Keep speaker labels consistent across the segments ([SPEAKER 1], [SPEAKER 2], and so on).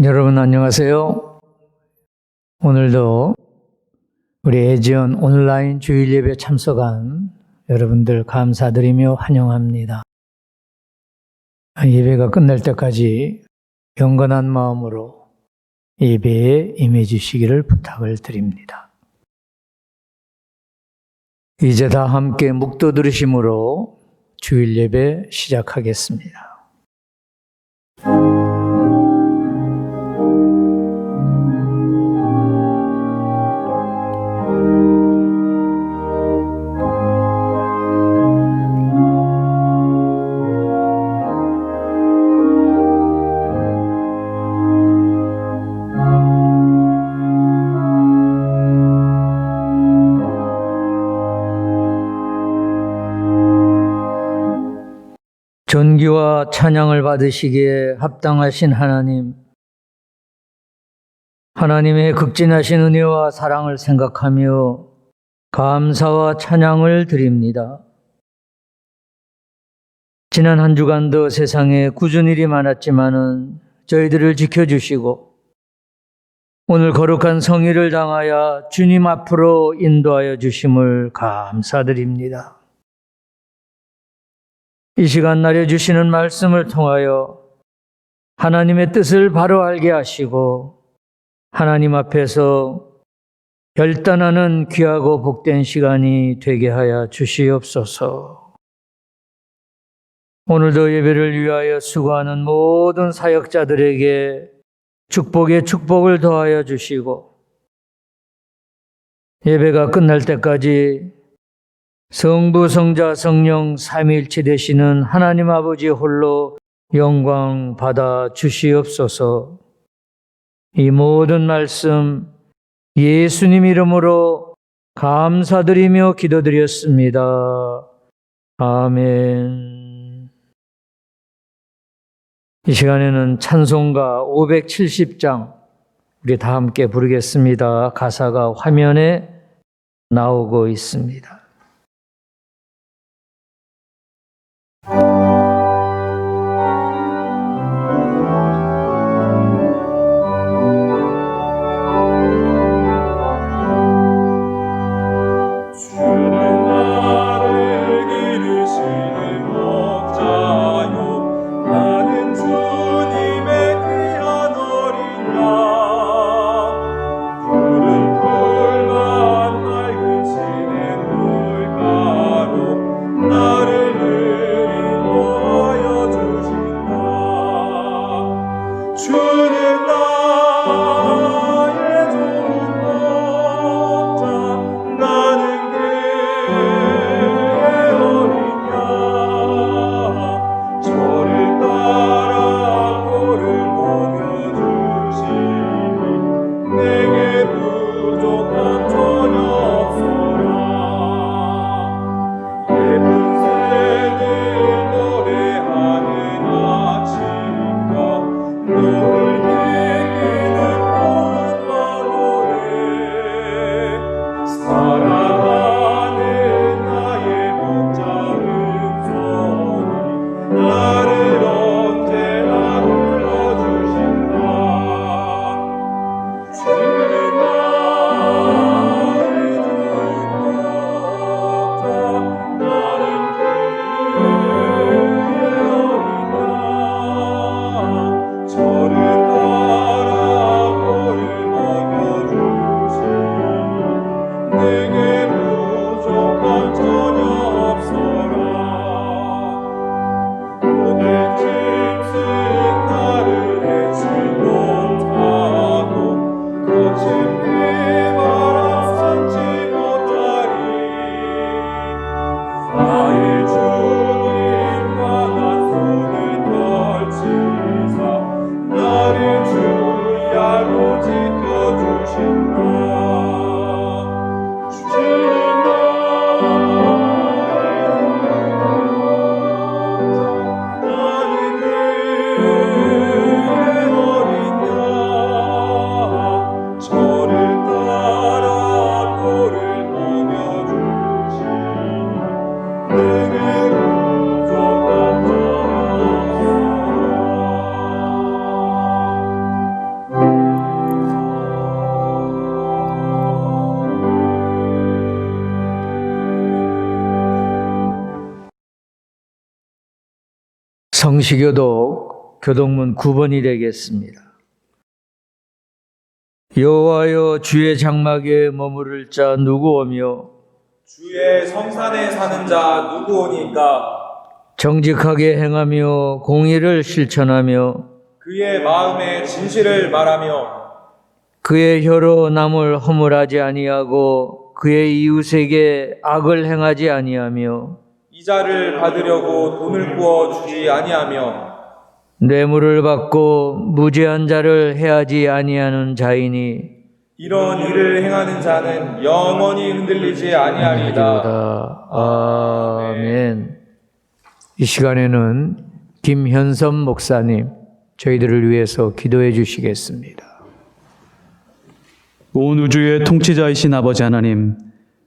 [SPEAKER 1] 여러분 안녕하세요. 오늘도 우리 애지연 온라인 주일 예배 참석한 여러분들 감사드리며 환영합니다. 예배가 끝날 때까지 경건한 마음으로 예배에 임해 주시기를 부탁을 드립니다. 이제 다 함께 묵도 들으심으로 주일 예배 시작하겠습니다. 존귀와 찬양을 받으시기에 합당하신 하나님, 하나님의 극진하신 은혜와 사랑을 생각하며 감사와 찬양을 드립니다. 지난 한 주간도 세상에 꾸준 일이 많았지만은 저희들을 지켜주시고 오늘 거룩한 성의를 당하여 주님 앞으로 인도하여 주심을 감사드립니다. 이 시간 나려주시는 말씀을 통하여 하나님의 뜻을 바로 알게 하시고 하나님 앞에서 결단하는 귀하고 복된 시간이 되게 하여 주시옵소서. 오늘도 예배를 위하여 수고하는 모든 사역자들에게 축복에 축복을 더하여 주시고 예배가 끝날 때까지 성부, 성자, 성령 삼위일체 되시는 하나님 아버지 홀로 영광 받아 주시옵소서. 이 모든 말씀 예수님 이름으로 감사드리며 기도드렸습니다. 아멘. 이 시간에는 찬송가 570장 우리 다 함께 부르겠습니다. 가사가 화면에 나오고 있습니다. 성시교독 교독문 9번이 되겠습니다. 여호와여, 주의 장막에 머무를 자 누구오며
[SPEAKER 2] 주의 성산에 사는 자 누구오니까?
[SPEAKER 1] 정직하게 행하며 공의를 실천하며
[SPEAKER 2] 그의 마음에 진실을 말하며
[SPEAKER 1] 그의 혀로 남을 허물하지 아니하고 그의 이웃에게 악을 행하지 아니하며
[SPEAKER 2] 이자를 받으려고 돈을 부어 주지 아니하며
[SPEAKER 1] 뇌물을 받고 무죄한 자를 해하지 아니하는 자이니
[SPEAKER 2] 이런 일을 행하는 자는 영원히 흔들리지 아니하리이다.
[SPEAKER 1] 아멘. 이 시간에는 김현섭 목사님 저희들을 위해서 기도해 주시겠습니다.
[SPEAKER 3] 온 우주의 통치자이신 아버지 하나님,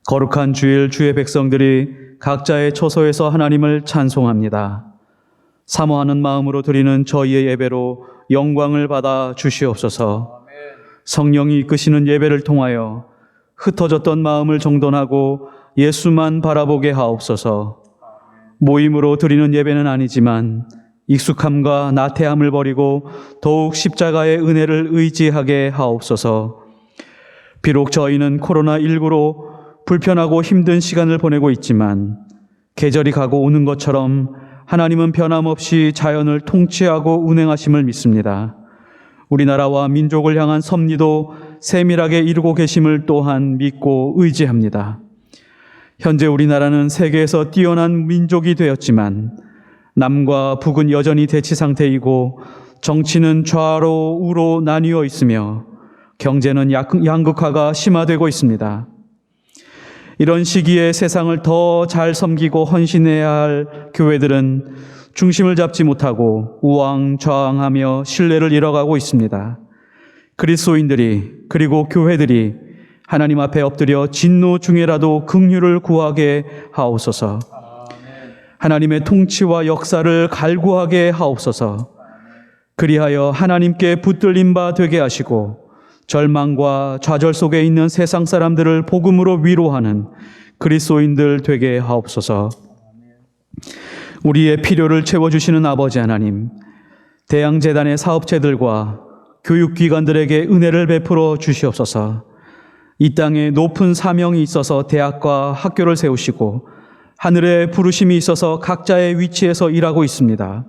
[SPEAKER 3] 거룩한 주일 주의 백성들이 각자의 처소에서 하나님을 찬송합니다. 사모하는 마음으로 드리는 저희의 예배로 영광을 받아 주시옵소서. 성령이 이끄시는 예배를 통하여 흩어졌던 마음을 정돈하고 예수만 바라보게 하옵소서. 모임으로 드리는 예배는 아니지만 익숙함과 나태함을 버리고 더욱 십자가의 은혜를 의지하게 하옵소서. 비록 저희는 코로나19로 불편하고 힘든 시간을 보내고 있지만 계절이 가고 오는 것처럼 하나님은 변함없이 자연을 통치하고 운행하심을 믿습니다. 우리나라와 민족을 향한 섭리도 세밀하게 이루고 계심을 또한 믿고 의지합니다. 현재 우리나라는 세계에서 뛰어난 민족이 되었지만 남과 북은 여전히 대치 상태이고 정치는 좌로 우로 나뉘어 있으며 경제는 양극화가 심화되고 있습니다. 이런 시기에 세상을 더 잘 섬기고 헌신해야 할 교회들은 중심을 잡지 못하고 우왕좌왕하며 신뢰를 잃어가고 있습니다. 그리스도인들이 그리고 교회들이 하나님 앞에 엎드려 진노 중에라도 긍휼을 구하게 하옵소서. 하나님의 통치와 역사를 갈구하게 하옵소서. 그리하여 하나님께 붙들린 바 되게 하시고 절망과 좌절 속에 있는 세상 사람들을 복음으로 위로하는 그리스도인들 되게 하옵소서. 우리의 필요를 채워주시는 아버지 하나님, 대양재단의 사업체들과 교육기관들에게 은혜를 베풀어 주시옵소서. 이 땅에 높은 사명이 있어서 대학과 학교를 세우시고 하늘의 부르심이 있어서 각자의 위치에서 일하고 있습니다.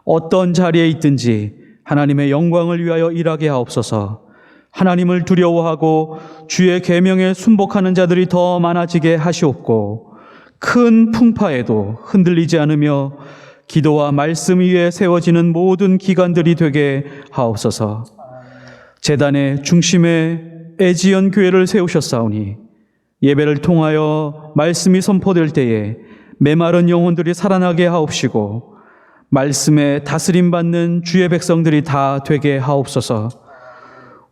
[SPEAKER 3] 어떤 자리에 있든지 하나님의 영광을 위하여 일하게 하옵소서. 하나님을 두려워하고 주의 계명에 순복하는 자들이 더 많아지게 하시옵고 큰 풍파에도 흔들리지 않으며 기도와 말씀 위에 세워지는 모든 기관들이 되게 하옵소서. 재단의 중심에 애지연 교회를 세우셨사오니 예배를 통하여 말씀이 선포될 때에 메마른 영혼들이 살아나게 하옵시고 말씀에 다스림 받는 주의 백성들이 다 되게 하옵소서.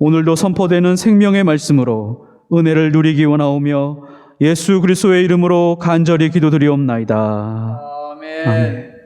[SPEAKER 3] 오늘도 선포되는 생명의 말씀으로 은혜를 누리기 원하오며 예수 그리스도의 이름으로 간절히 기도드리옵나이다. 아멘.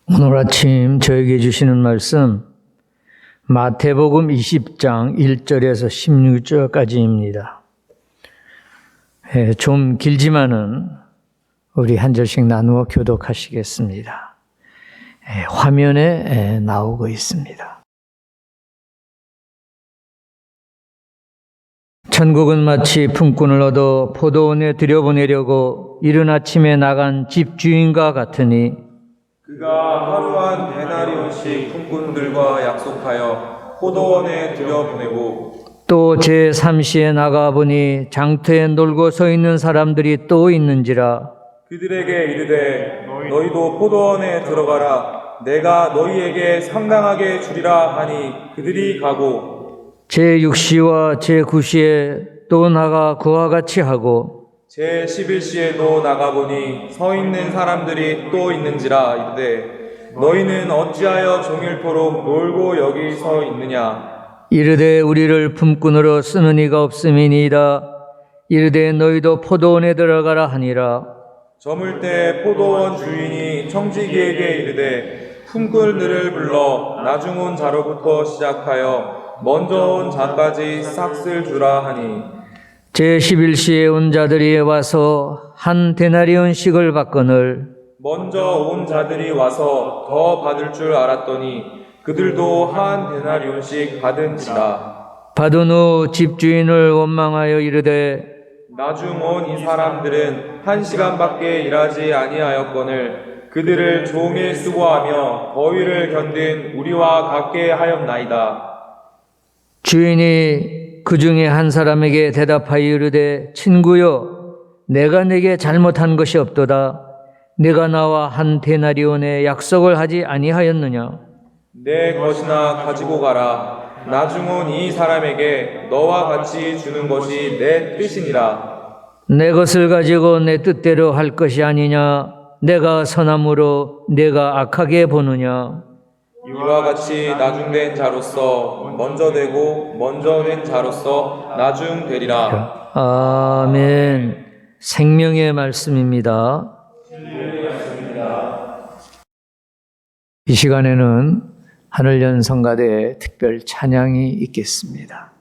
[SPEAKER 1] 오늘 아침 저에게 주시는 말씀 마태복음 20장 1절에서 16절까지입니다. 좀 길지만은 우리 한 절씩 나누어 교독하시겠습니다. 화면에 나오고 있습니다. 천국은 마치 품꾼을 얻어 포도원에 들여보내려고 이른 아침에 나간 집주인과 같으니
[SPEAKER 2] 그가 하루 한 데나리온씩 품꾼들과 약속하여 포도원에 들여보내고
[SPEAKER 1] 또 제3시에 나가보니 장터에 놀고 서 있는 사람들이 또 있는지라
[SPEAKER 2] 그들에게 이르되 너희도 포도원에 들어가라. 내가 너희에게 상당하게 주리라 하니 그들이 가고
[SPEAKER 1] 제6시와 제9시에 또 나가 그와 같이 하고
[SPEAKER 2] 제11시에도 나가보니 서 있는 사람들이 또 있는지라 이르되 너희는 어찌하여 종일토록 놀고 여기 서 있느냐.
[SPEAKER 1] 이르되 우리를 품꾼으로 쓰는 이가 없음이니이다. 이르되 너희도 포도원에 들어가라 하니라.
[SPEAKER 2] 저물 때 포도원 주인이 청지기에게 이르되 품꾼들을 불러 나중 온 자로부터 시작하여 먼저 온 자까지 싹쓸 주라 하니
[SPEAKER 1] 제11시에 온 자들이 와서 한 데나리온씩을 받거늘
[SPEAKER 2] 먼저 온 자들이 와서 더 받을 줄 알았더니 그들도 한 데나리온씩 받은지라.
[SPEAKER 1] 받은 후 집주인을 원망하여 이르되
[SPEAKER 2] 나중 온 이 사람들은 1시간밖에 일하지 아니하였거늘 그들을 종일 수고하며 더위를 견딘 우리와 같게 하였나이다.
[SPEAKER 1] 주인이 그 중에 한 사람에게 대답하여 이르되 친구여 내가 내게 잘못한 것이 없도다. 내가 나와 한 데나리온의 약속을 하지 아니하였느냐.
[SPEAKER 2] 내 것이나 가지고 가라. 나중 온 이 사람에게 너와 같이 주는 것이 내 뜻이니라.
[SPEAKER 1] 내 것을 가지고 내 뜻대로 할 것이 아니냐. 내가 선함으로 내가 악하게 보느냐.
[SPEAKER 2] 이와 같이 나중된 자로서 먼저 되고 먼저 된 자로서 나중 되리라.
[SPEAKER 1] 아멘. 생명의 말씀입니다. 이 시간에는 하늘연 성가대의 특별 찬양이 있겠습니다.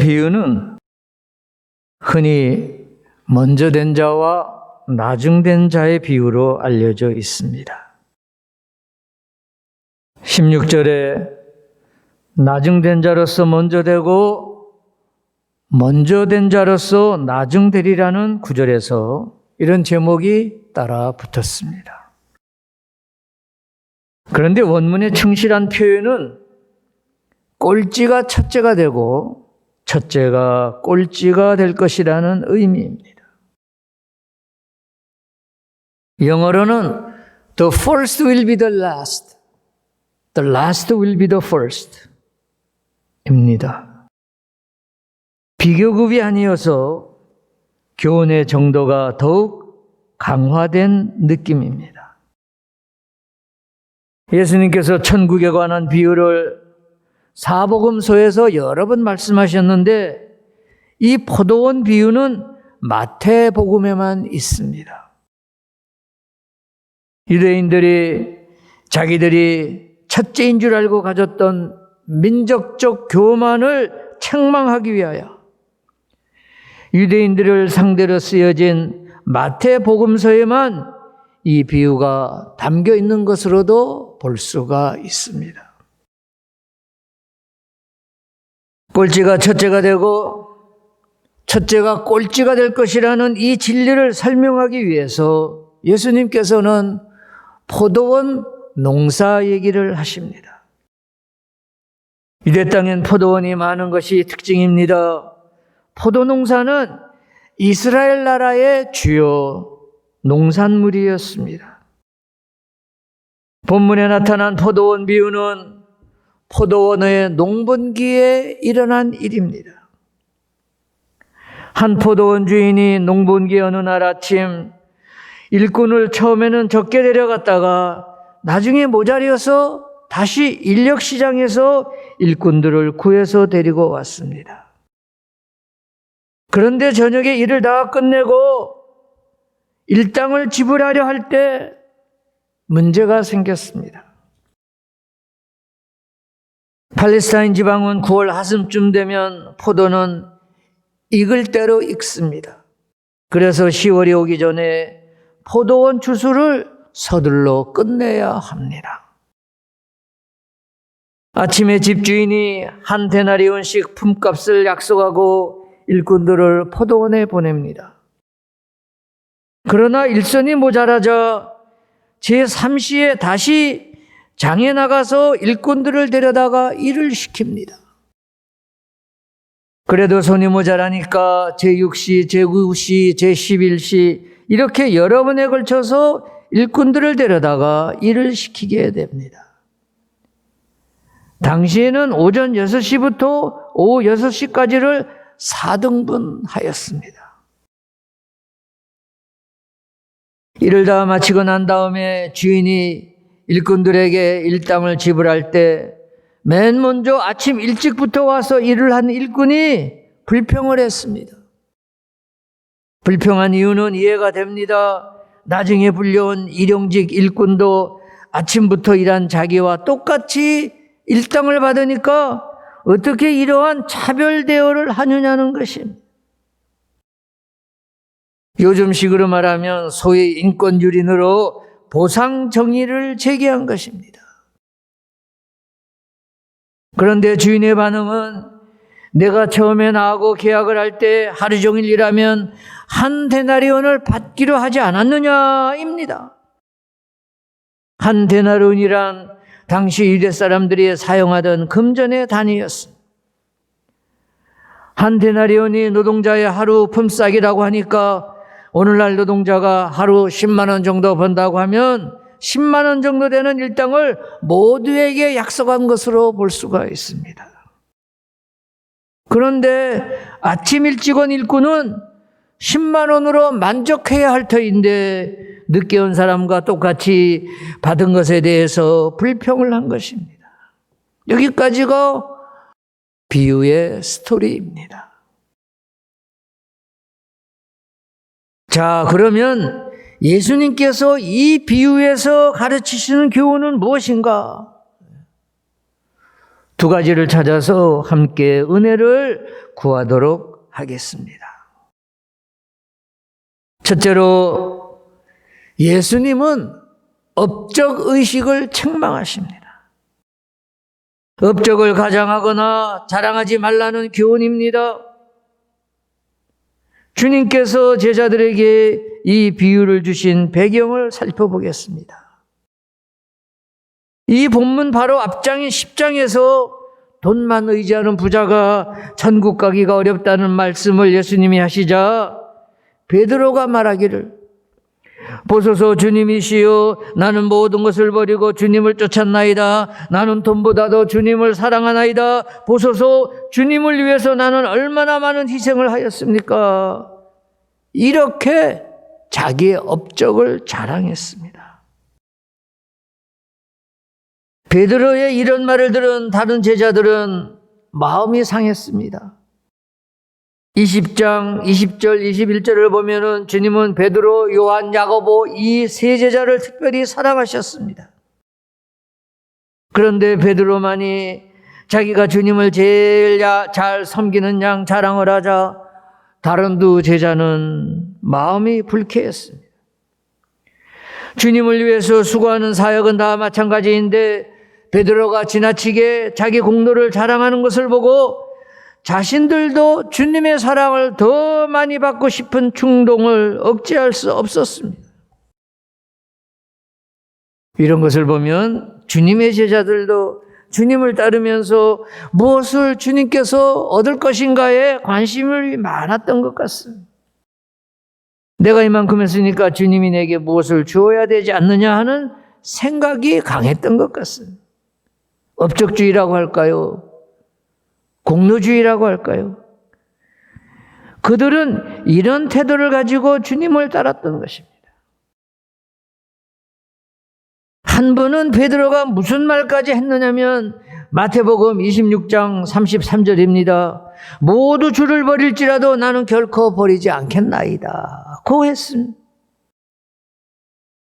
[SPEAKER 1] 비유는 흔히 먼저 된 자와 나중된 자의 비유로 알려져 있습니다. 16절에 나중된 자로서 먼저 되고 먼저 된 자로서 나중되리라는 구절에서 이런 제목이 따라 붙었습니다. 그런데 원문의 충실한 표현은 꼴찌가 첫째가 되고 첫째가 꼴찌가 될 것이라는 의미입니다. 영어로는 The first will be the last. The last will be the first. 입니다. 비교급이 아니어서 교훈의 정도가 더욱 강화된 느낌입니다. 예수님께서 천국에 관한 비유를 사복음서에서 여러 번 말씀하셨는데 이 포도원 비유는 마태복음에만 있습니다. 유대인들이 자기들이 첫째인 줄 알고 가졌던 민족적 교만을 책망하기 위하여 유대인들을 상대로 쓰여진 마태복음서에만 이 비유가 담겨 있는 것으로도 볼 수가 있습니다. 꼴찌가 첫째가 되고 첫째가 꼴찌가 될 것이라는 이 진리를 설명하기 위해서 예수님께서는 포도원 농사 얘기를 하십니다. 유대 땅엔 포도원이 많은 것이 특징입니다. 포도 농사는 이스라엘 나라의 주요 농산물이었습니다. 본문에 나타난 포도원 비유는 포도원의 농번기에 일어난 일입니다. 한 포도원 주인이 농번기 어느 날 아침 일꾼을 처음에는 적게 데려갔다가 나중에 모자라서 다시 인력시장에서 일꾼들을 구해서 데리고 왔습니다. 그런데 저녁에 일을 다 끝내고 일당을 지불하려 할 때 문제가 생겼습니다. 팔레스타인 지방은 9월 하순쯤 되면 포도는 익을 대로 익습니다. 그래서 10월이 오기 전에 포도원 추수를 서둘러 끝내야 합니다. 아침에 집주인이 한 데나리온씩 품값을 약속하고 일꾼들을 포도원에 보냅니다. 그러나 일손이 모자라자 제3시에 다시 장에 나가서 일꾼들을 데려다가 일을 시킵니다. 그래도 손이 모자라니까 제6시, 제9시, 제11시 이렇게 여러 번에 걸쳐서 일꾼들을 데려다가 일을 시키게 됩니다. 당시에는 오전 6시부터 오후 6시까지를 4등분 하였습니다. 일을 다 마치고 난 다음에 주인이 일꾼들에게 일당을 지불할 때 맨 먼저 아침 일찍부터 와서 일을 한 일꾼이 불평을 했습니다. 불평한 이유는 이해가 됩니다. 나중에 불려온 일용직 일꾼도 아침부터 일한 자기와 똑같이 일당을 받으니까 어떻게 이러한 차별 대우를 하느냐는 것입니다. 요즘식으로 말하면 소위 인권유린으로 보상 정의를 제기한 것입니다. 그런데 주인의 반응은 내가 처음에 나하고 계약을 할 때 하루 종일 일하면 한 데나리온을 받기로 하지 않았느냐입니다. 한 데나리온이란 당시 유대 사람들이 사용하던 금전의 단위였습니다. 한 데나리온이 노동자의 하루 품삯이라고 하니까 오늘날 노동자가 하루 10만 원 정도 번다고 하면 10만 원 정도 되는 일당을 모두에게 약속한 것으로 볼 수가 있습니다. 그런데 아침 일찍 온 일꾼은 10만 원으로 만족해야 할 터인데 늦게 온 사람과 똑같이 받은 것에 대해서 불평을 한 것입니다. 여기까지가 비유의 스토리입니다. 자, 그러면 예수님께서 이 비유에서 가르치시는 교훈은 무엇인가? 두 가지를 찾아서 함께 은혜를 구하도록 하겠습니다. 첫째로 예수님은 업적 의식을 책망하십니다. 업적을 가장하거나 자랑하지 말라는 교훈입니다. 주님께서 제자들에게 이 비유를 주신 배경을 살펴보겠습니다. 이 본문 바로 앞장인 10장에서 돈만 의지하는 부자가 천국 가기가 어렵다는 말씀을 예수님이 하시자 베드로가 말하기를 보소서 주님이시여 나는 모든 것을 버리고 주님을 쫓았나이다. 나는 돈보다도 주님을 사랑하나이다. 보소서 주님을 위해서 나는 얼마나 많은 희생을 하였습니까? 이렇게 자기의 업적을 자랑했습니다. 베드로의 이런 말을 들은 다른 제자들은 마음이 상했습니다. 20장 20절 21절을 보면은 주님은 베드로, 요한, 야고보 이 세 제자를 특별히 사랑하셨습니다. 그런데 베드로만이 자기가 주님을 제일 잘 섬기는 양 자랑을 하자 다른 두 제자는 마음이 불쾌했습니다. 주님을 위해서 수고하는 사역은 다 마찬가지인데 베드로가 지나치게 자기 공로를 자랑하는 것을 보고 자신들도 주님의 사랑을 더 많이 받고 싶은 충동을 억제할 수 없었습니다. 이런 것을 보면 주님의 제자들도 주님을 따르면서 무엇을 주님께서 얻을 것인가에 관심이 많았던 것 같습니다. 내가 이만큼 했으니까 주님이 내게 무엇을 주어야 되지 않느냐 하는 생각이 강했던 것 같습니다. 업적주의라고 할까요? 공로주의라고 할까요? 그들은 이런 태도를 가지고 주님을 따랐던 것입니다. 한 번은 베드로가 무슨 말까지 했느냐면 마태복음 26장 33절입니다. 모두 주를 버릴지라도 나는 결코 버리지 않겠나이다. 고 했습니다.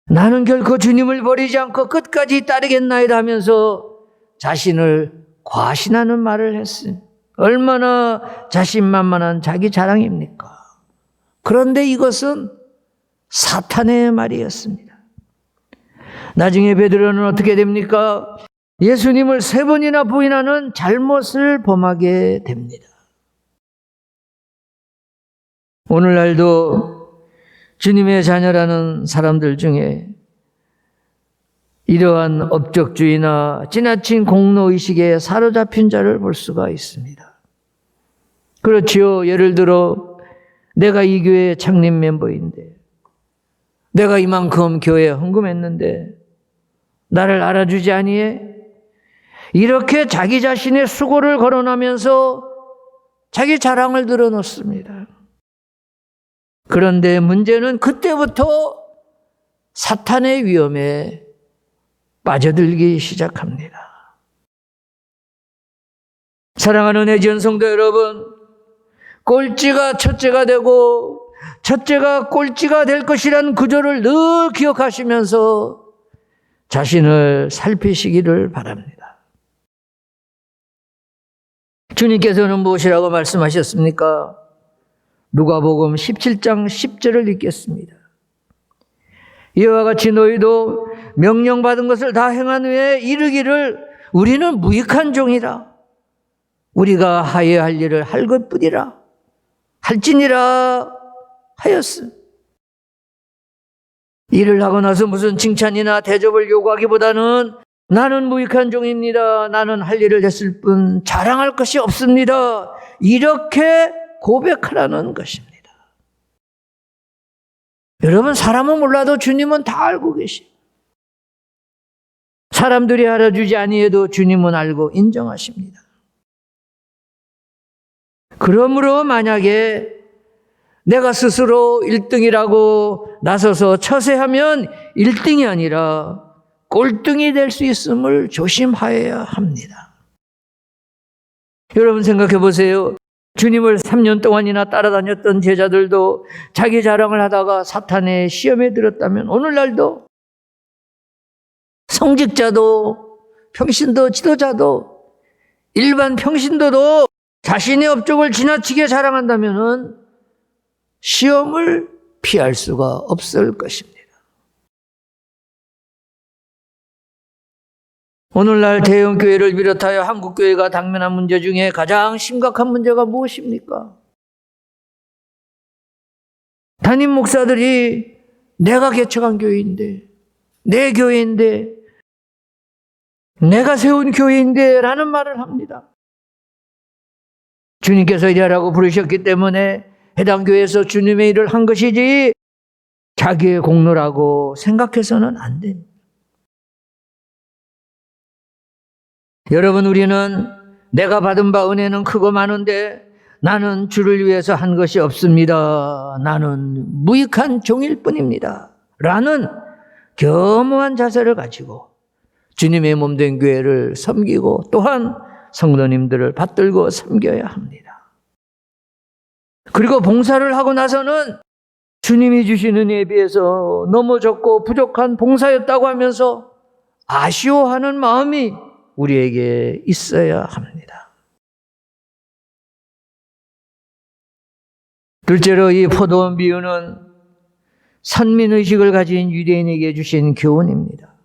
[SPEAKER 1] 나는 결코 주님을 버리지 않고 끝까지 따르겠나이다 하면서 자신을 과신하는 말을 했습니다. 얼마나 자신만만한 자기 자랑입니까? 그런데 이것은 사탄의 말이었습니다. 나중에 베드로는 어떻게 됩니까? 예수님을 3번이나 부인하는 잘못을 범하게 됩니다. 오늘날도 주님의 자녀라는 사람들 중에 이러한 업적주의나 지나친 공로의식에 사로잡힌 자를 볼 수가 있습니다. 그렇지요. 예를 들어 내가 이 교회 창립 멤버인데 내가 이만큼 교회에 헌금했는데 나를 알아주지 아니해? 이렇게 자기 자신의 수고를 거론하면서 자기 자랑을 드러놓습니다. 그런데 문제는 그때부터 사탄의 위험에 빠져들기 시작합니다. 사랑하는 애지연 성도 여러분, 꼴찌가 첫째가 되고 첫째가 꼴찌가 될 것이라는 구조를 늘 기억하시면서 자신을 살피시기를 바랍니다. 주님께서는 무엇이라고 말씀하셨습니까? 누가복음 17장 10절을 읽겠습니다. 이와 같이 너희도 명령받은 것을 다 행한 후에 이르기를 우리는 무익한 종이라. 우리가 하여야 할 일을 할 것뿐이라. 할지니라 하였음. 일을 하고 나서 무슨 칭찬이나 대접을 요구하기보다는 나는 무익한 종입니다. 나는 할 일을 했을 뿐 자랑할 것이 없습니다. 이렇게 고백하라는 것입니다. 여러분, 사람은 몰라도 주님은 다 알고 계십니다. 사람들이 알아주지 아니해도 주님은 알고 인정하십니다. 그러므로 만약에 내가 스스로 1등이라고 나서서 처세하면 1등이 아니라 꼴등이 될 수 있음을 조심하여야 합니다. 여러분 생각해 보세요. 주님을 3년 동안이나 따라다녔던 제자들도 자기 자랑을 하다가 사탄의 시험에 들었다면 오늘날도 성직자도 평신도 지도자도 일반 평신도도 자신의 업적을 지나치게 자랑한다면 시험을 피할 수가 없을 것입니다. 오늘날 대형교회를 비롯하여 한국교회가 당면한 문제 중에 가장 심각한 문제가 무엇입니까? 담임 목사들이 내가 개척한 교회인데, 내 교회인데, 내가 세운 교회인데 라는 말을 합니다. 주님께서 일하라고 부르셨기 때문에 해당 교회에서 주님의 일을 한 것이지 자기의 공로라고 생각해서는 안 됩니다. 여러분, 우리는 내가 받은 바 은혜는 크고 많은데 나는 주를 위해서 한 것이 없습니다. 나는 무익한 종일 뿐입니다. 라는 겸허한 자세를 가지고 주님의 몸된 교회를 섬기고 또한 성도님들을 받들고 섬겨야 합니다. 그리고 봉사를 하고 나서는 주님이 주신 은혜에 비해서 너무 적고 부족한 봉사였다고 하면서 아쉬워하는 마음이 우리에게 있어야 합니다. 둘째로 이 포도원 비유는 선민의식을 가진 유대인에게 주신 교훈입니다.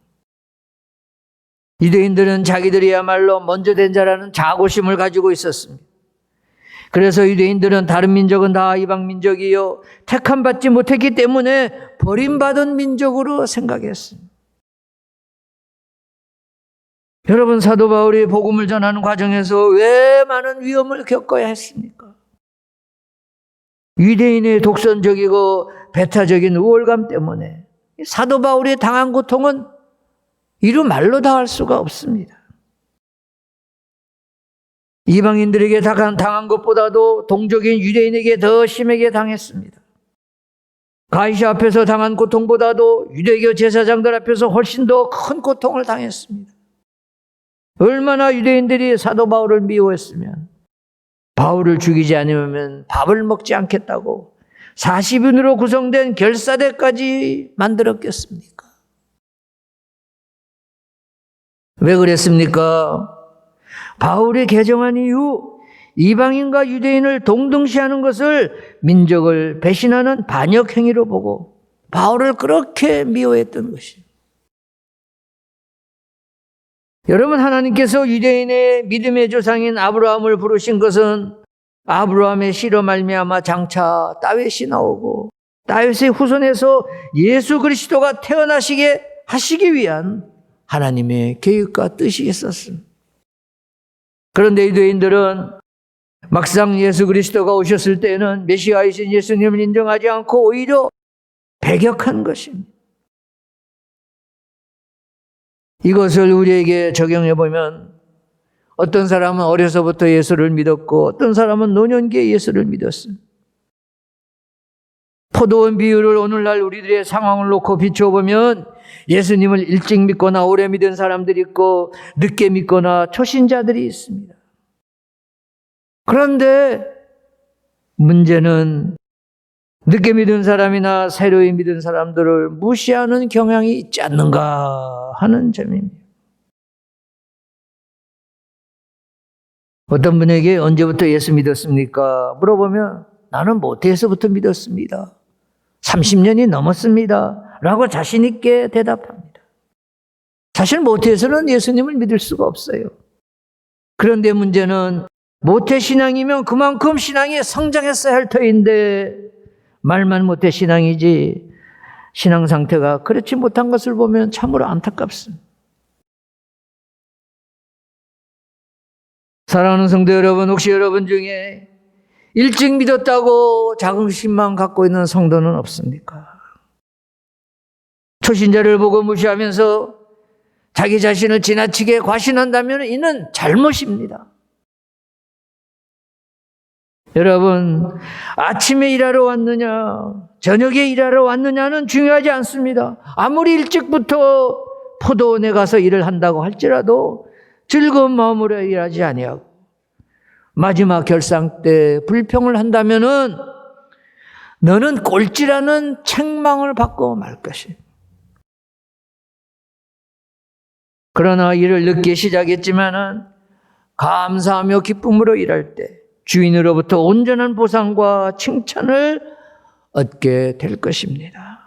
[SPEAKER 1] 유대인들은 자기들이야말로 먼저 된 자라는 자고심을 가지고 있었습니다. 그래서 유대인들은 다른 민족은 다 이방 민족이요 택함받지 못했기 때문에 버림받은 민족으로 생각했습니다. 여러분, 사도 바울이 복음을 전하는 과정에서 왜 많은 위험을 겪어야 했습니까? 유대인의 독선적이고 배타적인 우월감 때문에 사도 바울이 당한 고통은 이루 말로 다 할 수가 없습니다. 이방인들에게 당한 것보다도 동족인 유대인에게 더 심하게 당했습니다. 가이사 앞에서 당한 고통보다도 유대교 제사장들 앞에서 훨씬 더 큰 고통을 당했습니다. 얼마나 유대인들이 사도 바울을 미워했으면 바울을 죽이지 않으면 밥을 먹지 않겠다고 40인으로 구성된 결사대까지 만들었겠습니까? 왜 그랬습니까? 바울이 개정한 이후 이방인과 유대인을 동등시하는 것을 민족을 배신하는 반역 행위로 보고 바울을 그렇게 미워했던 것입니다. 여러분, 하나님께서 유대인의 믿음의 조상인 아브라함을 부르신 것은 아브라함의 씨로 말미암아 장차 다윗이 나오고 다윗의 후손에서 예수 그리스도가 태어나시게 하시기 위한 하나님의 계획과 뜻이 있었습니다. 그런데 유대인들은 막상 예수 그리스도가 오셨을 때는 메시아이신 예수님을 인정하지 않고 오히려 배격한 것입니다. 이것을 우리에게 적용해 보면 어떤 사람은 어려서부터 예수를 믿었고 어떤 사람은 노년기에 예수를 믿었습니다. 포도원 비유를 오늘날 우리들의 상황을 놓고 비춰보면 예수님을 일찍 믿거나 오래 믿은 사람들이 있고 늦게 믿거나 초신자들이 있습니다. 그런데 문제는 늦게 믿은 사람이나 새로이 믿은 사람들을 무시하는 경향이 있지 않는가 하는 점입니다. 어떤 분에게 언제부터 예수 믿었습니까? 물어보면 나는 모태에서부터 믿었습니다. 30년이 넘었습니다. 라고 자신 있게 대답합니다. 사실 모태에서는 예수님을 믿을 수가 없어요. 그런데 문제는 모태신앙이면 그만큼 신앙이 성장했어야 할 터인데 말만 모태 신앙이지 신앙 상태가 그렇지 못한 것을 보면 참으로 안타깝습니다. 사랑하는 성도 여러분, 혹시 여러분 중에 일찍 믿었다고 자긍심만 갖고 있는 성도는 없습니까? 초신자를 보고 무시하면서 자기 자신을 지나치게 과신한다면 이는 잘못입니다. 여러분, 아침에 일하러 왔느냐, 저녁에 일하러 왔느냐는 중요하지 않습니다. 아무리 일찍부터 포도원에 가서 일을 한다고 할지라도 즐거운 마음으로 일하지 아니하고 마지막 결상 때 불평을 한다면은 너는 꼴찌라는 책망을 받고 말 것입니다. 그러나 일을 늦게 시작했지만은 감사하며 기쁨으로 일할 때 주인으로부터 온전한 보상과 칭찬을 얻게 될 것입니다.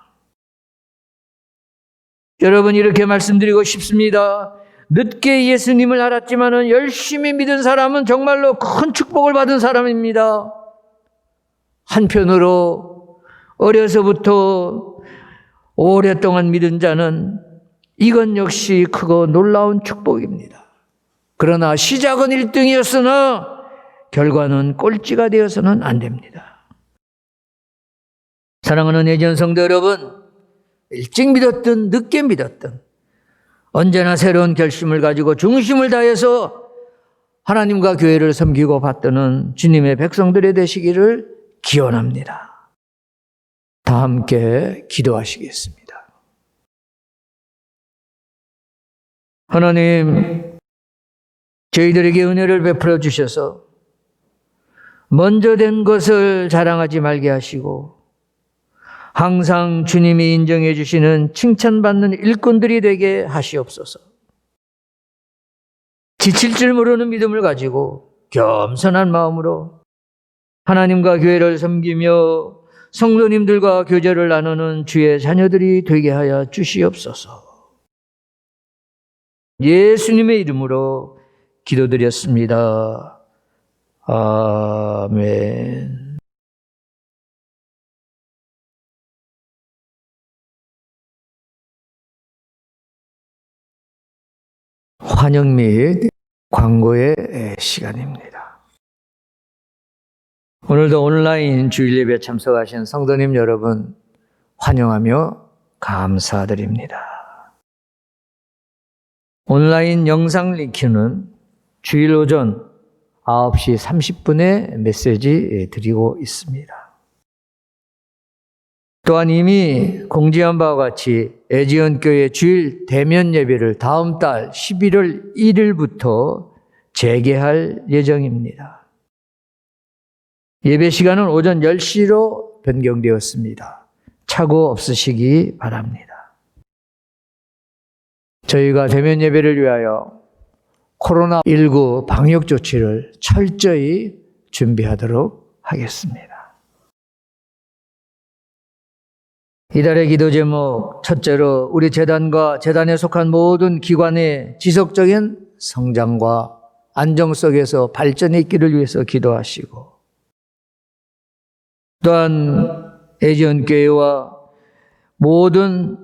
[SPEAKER 1] 여러분, 이렇게 말씀드리고 싶습니다. 늦게 예수님을 알았지만은 열심히 믿은 사람은 정말로 큰 축복을 받은 사람입니다. 한편으로 어려서부터 오랫동안 믿은 자는 이건 역시 크고 놀라운 축복입니다. 그러나 시작은 1등이었으나 결과는 꼴찌가 되어서는 안 됩니다. 사랑하는 애전 성도 여러분, 일찍 믿었든 늦게 믿었든 언제나 새로운 결심을 가지고 중심을 다해서 하나님과 교회를 섬기고 받드는 주님의 백성들이 되시기를 기원합니다. 다 함께 기도하시겠습니다. 하나님, 저희들에게 은혜를 베풀어 주셔서 먼저 된 것을 자랑하지 말게 하시고 항상 주님이 인정해 주시는 칭찬받는 일꾼들이 되게 하시옵소서. 지칠 줄 모르는 믿음을 가지고 겸손한 마음으로 하나님과 교회를 섬기며 성도님들과 교제를 나누는 주의 자녀들이 되게 하여 주시옵소서. 예수님의 이름으로 기도드렸습니다. 아멘. 환영 및 광고의 시간입니다. 오늘도 온라인 주일 예배 참석하신 성도님 여러분 환영하며 감사드립니다. 온라인 영상 링크는 주일 오전 9시 30분에 메시지 드리고 있습니다. 또한 이미 공지한 바와 같이 애지연교회 주일 대면 예배를 다음 달 11월 1일부터 재개할 예정입니다. 예배 시간은 오전 10시로 변경되었습니다. 착오 없으시기 바랍니다. 저희가 대면 예배를 위하여 코로나19 방역 조치를 철저히 준비하도록 하겠습니다. 이달의 기도 제목, 첫째로 우리 재단과 재단에 속한 모든 기관의 지속적인 성장과 안정 속에서 발전이 있기를 위해서 기도하시고, 또한 애지연교회와 모든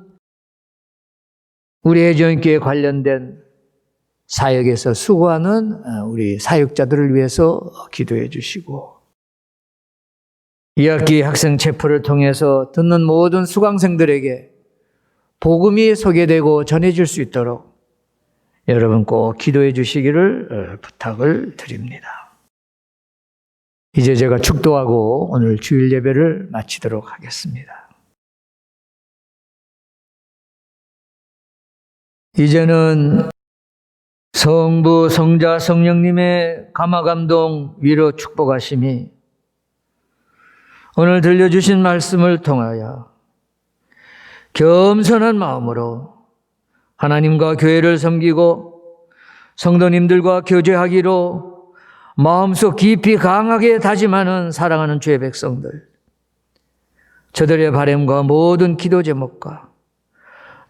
[SPEAKER 1] 우리 애지연교회 관련된 사역에서 수고하는 우리 사역자들을 위해서 기도해 주시고, 2학기 학생 체포를 통해서 듣는 모든 수강생들에게 복음이 소개되고 전해질 수 있도록 여러분 꼭 기도해 주시기를 부탁을 드립니다. 이제 제가 축도하고 오늘 주일 예배를 마치도록 하겠습니다. 이제는 성부, 성자, 성령님의 감화감동, 위로, 축복하심이 오늘 들려주신 말씀을 통하여 겸손한 마음으로 하나님과 교회를 섬기고 성도님들과 교제하기로 마음속 깊이 강하게 다짐하는 사랑하는 주의 백성들, 저들의 바람과 모든 기도 제목과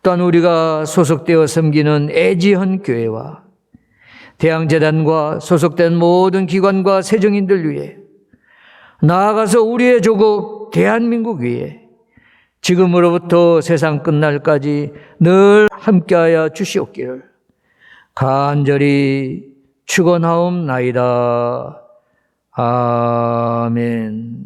[SPEAKER 1] 또한 우리가 소속되어 섬기는 애지헌 교회와 대양재단과 소속된 모든 기관과 세정인들 위해, 나아가서 우리의 조국 대한민국 위에 지금으로부터 세상 끝날까지 늘 함께하여 주시옵기를 간절히 축원하옵나이다. 아멘.